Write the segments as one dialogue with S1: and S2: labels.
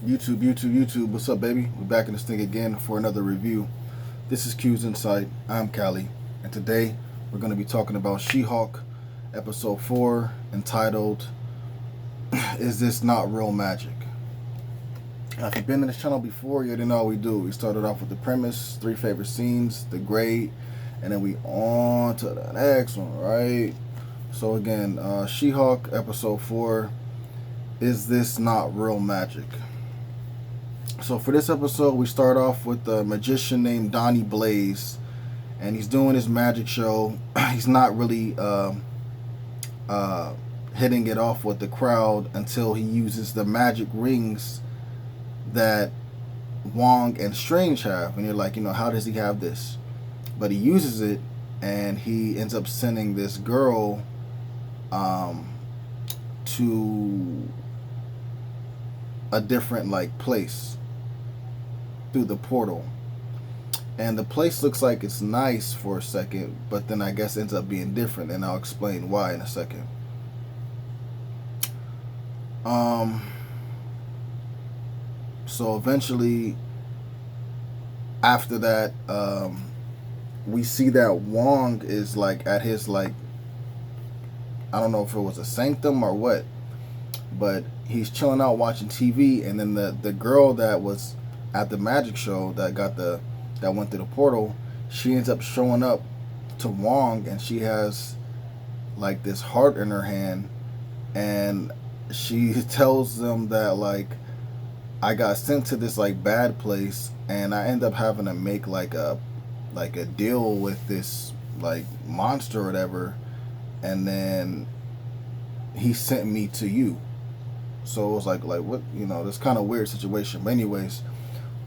S1: YouTube. What's up, baby? We're back in this thing again for another review. This is Q's Insight. I'm Callie, and today we're going to be talking about She-Hulk, Episode 4, entitled Is This Not Real Magic? Now, if you've been to this channel before, you already know what we do. We started off with the premise, 3 favorite scenes, the grade, and then we on to the next one, right? So again, She-Hulk, Episode 4, Is This Not Real Magic? So for this episode, we start off with a magician named Donnie Blaze, and he's doing his magic show. He's not really hitting it off with the crowd until he uses the magic rings that Wong and Strange have. And you're like, how does he have this? But he uses it, and he ends up sending this girl to a different place through the portal. And the place looks like it's nice for a second, but then I guess ends up being different, and I'll explain why in a second. So eventually, after that, we see that Wong is at his I don't know if it was a sanctum or what, but he's chilling out watching TV, and then the girl that was at the magic show that went through the portal, she ends up showing up to Wong, and she has this heart in her hand, and she tells them that I got sent to this bad place, and I end up having to make a deal with this monster or whatever, and then he sent me to you. So it was what, this kind of weird situation. But anyways,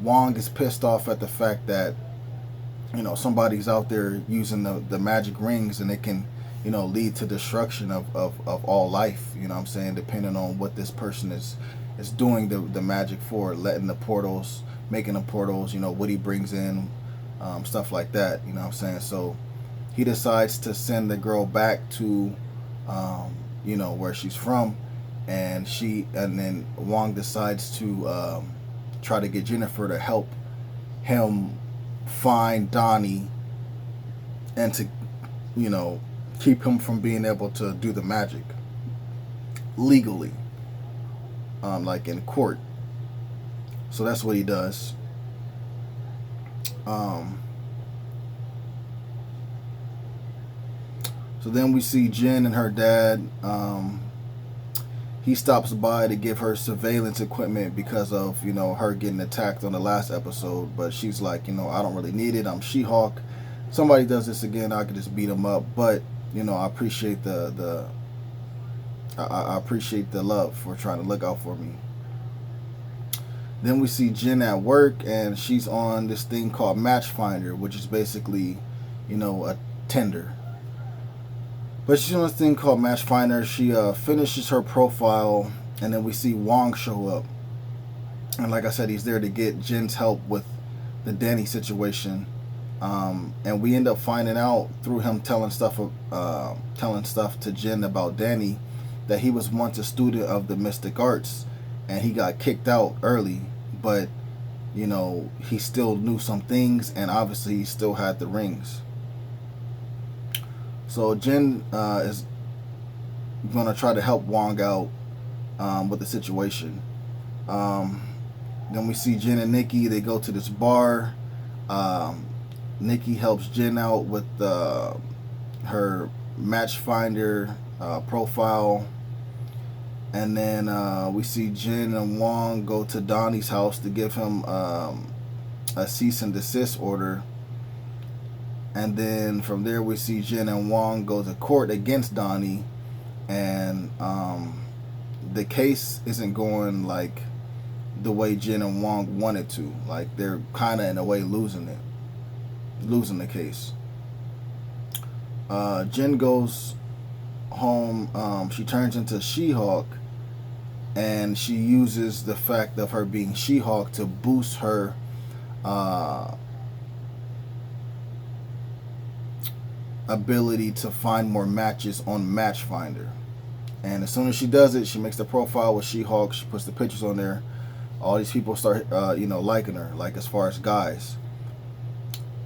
S1: Wong is pissed off at the fact that somebody's out there using the magic rings, and it can lead to destruction of all life, what I'm saying, depending on what this person is doing the magic for, letting the portals, making the portals, what he brings in, stuff like that, what I'm saying. So he decides to send the girl back to where she's from, and then Wong decides to try to get Jennifer to help him find Donnie, and to keep him from being able to do the magic legally, in court. So that's what he does. So then we see Jen and her dad. He stops by to give her surveillance equipment because of her getting attacked on the last episode, but she's like, I don't really need it. I'm She-Hulk. Somebody does this again, I could just beat him up. But I appreciate I appreciate the love for trying to look out for me. Then we see Jen at work, and she's on this thing called Match Finder, which is basically a Tinder. But she's on this thing called Match Finder. She finishes her profile, and then we see Wong show up. And like I said, he's there to get Jen's help with the Danny situation. And we end up finding out through him telling stuff to Jen about Danny, that he was once a student of the mystic arts, and he got kicked out early. But he still knew some things, and obviously he still had the rings. So Jen is going to try to help Wong out with the situation. Then we see Jen and Nikki. They go to this bar. Nikki helps Jen out with her Match Finder profile. And then we see Jen and Wong go to Donnie's house to give him a cease and desist order. And then from there we see Jen and Wong go to court against Donnie, and the case isn't going the way Jen and Wong wanted to. They're kind of in a way losing the case. Jen goes home. She turns into She-Hulk, and she uses the fact of her being She-Hulk to boost her ability to find more matches on Match Finder. And as soon as she does it, she makes the profile with She-Hulk. She puts the pictures on there. all these people start liking her, like as far as guys.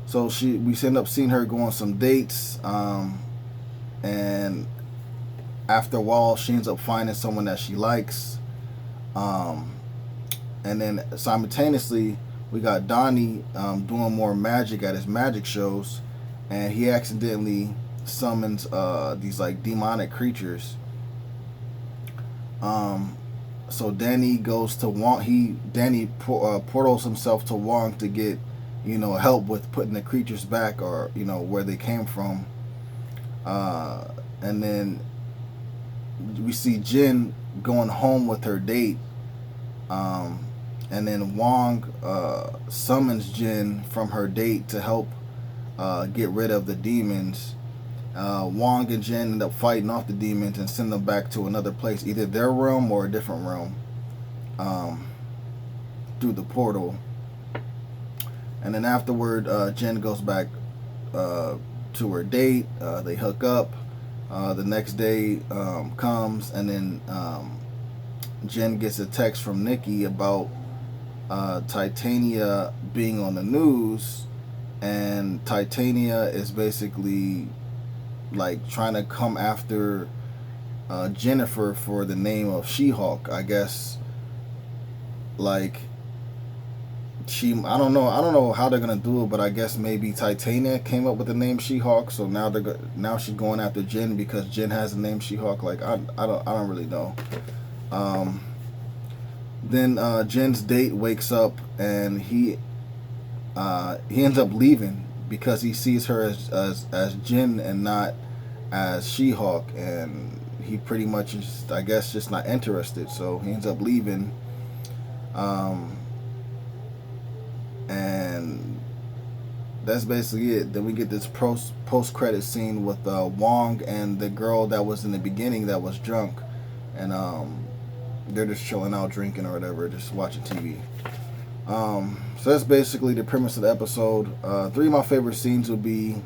S1: So we end up seeing her go on some dates, and after a while, she ends up finding someone that she likes. Um, and then simultaneously, we got Donnie doing more magic at his magic shows, and he accidentally summons these like demonic creatures. So Danny goes to Wong. Danny portals himself to Wong to get help with putting the creatures back, or where they came from. And then we see Jin going home with her date. And then Wong summons Jin from her date to help get rid of the demons. Wong and Jin end up fighting off the demons and send them back to another place, either their realm or a different realm, through the portal. And then afterward, Jin goes back to her date. They hook up. The next day comes, and then Jen gets a text from Nikki about Titania being on the news, and Titania is basically like trying to come after Jennifer for the name of She-Hulk. I guess like I don't know how they're gonna do it, but I guess maybe Titania came up with the name She-Hulk, so now she's going after Jen because Jen has the name She-Hulk. Like I don't really know. Then Jen's date wakes up, and he ends up leaving because he sees her as Jen and not as She-Hulk, and he pretty much is, I guess, just not interested. So he ends up leaving. And that's basically it. Then we get this post-credit scene with Wong and the girl that was in the beginning that was drunk, and they're just chilling out, drinking or whatever, just watching TV. So that's basically the premise of the episode. Three of my favorite scenes would be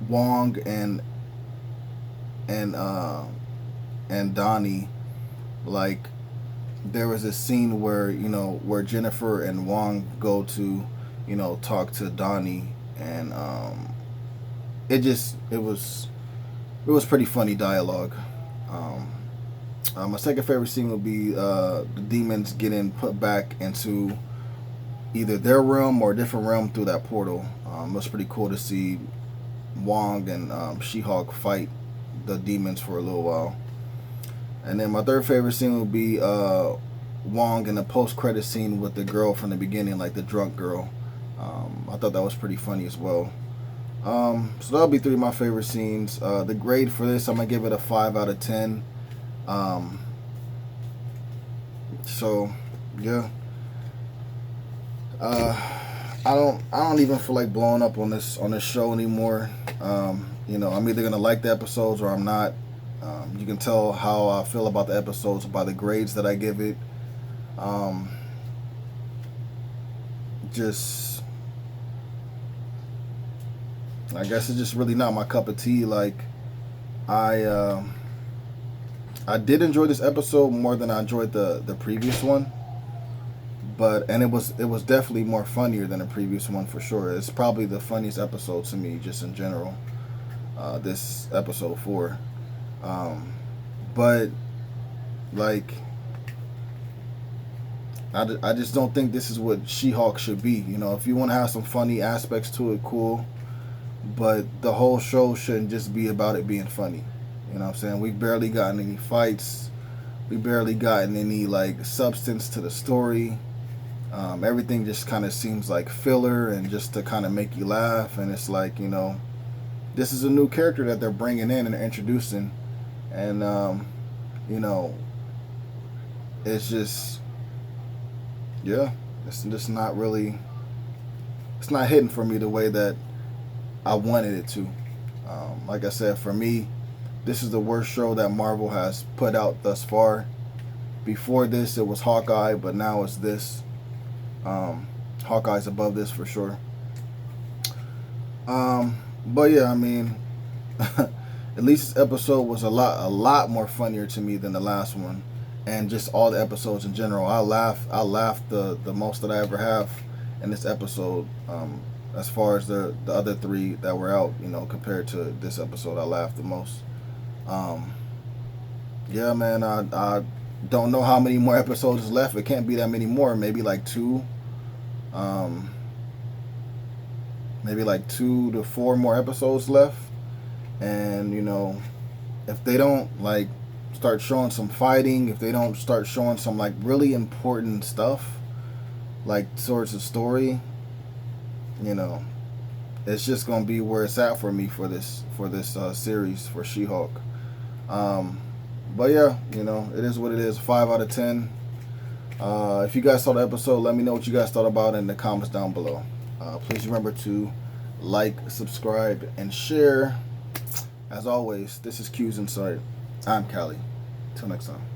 S1: Wong and Donnie. Like, there was a scene where Jennifer and Wong go to talk to Donnie, and it was pretty funny dialogue. My second favorite scene would be the demons getting put back into either their realm or a different realm through that portal. It was pretty cool to see Wong and She-Hulk fight the demons for a little while. And then my third favorite scene would be Wong in the post-credit scene with the girl from the beginning, like the drunk girl. I thought that was pretty funny as well. So that'll be three of my favorite scenes. The grade for this, I'm gonna give it a 5 out of 10. So yeah. I don't even feel like blowing up on this show anymore. I'm either gonna like the episodes or I'm not. You can tell how I feel about the episodes by the grades that I give it. Just, I guess it's just really not my cup of tea. Like, I did enjoy this episode more than I enjoyed the previous one. And it was definitely more funnier than the previous one for sure. It's probably the funniest episode to me, just in general. This episode 4. But like, I just don't think this is what She-Hulk should be. If you want to have some funny aspects to it, cool. But the whole show shouldn't just be about it being funny. You know what I'm saying? We've barely gotten any fights. We barely gotten any like substance to the story. Everything just kind of seems like filler and just to kind of make you laugh. And it's like, this is a new character that they're bringing in and introducing. And, it's just, yeah, it's just not really, it's not hitting for me the way that I wanted it to. Like I said, for me, this is the worst show that Marvel has put out thus far. Before this, it was Hawkeye, but now it's this. Hawkeye's above this for sure. But yeah, I mean, at least this episode was a lot more funnier to me than the last one. and just all the episodes in general. I laughed the most that I ever have in this episode. As far as the other three that were out, compared to this episode, I laughed the most. Um, yeah, man, I don't know how many more episodes is left. It can't be that many more. Maybe like two. Um, maybe like 2 to 4 more episodes left. And if they don't like start showing some fighting, if they don't start showing some like really important stuff, like sorts of story, it's just gonna be where it's at for me for this series for She-Hulk. Um, but yeah, it is what it is. 5 out of 10. If you guys saw the episode, let me know what you guys thought about it in the comments down below. Please remember to like, subscribe, and share. As always, this is Q's Insight. I'm Callie. Till next time.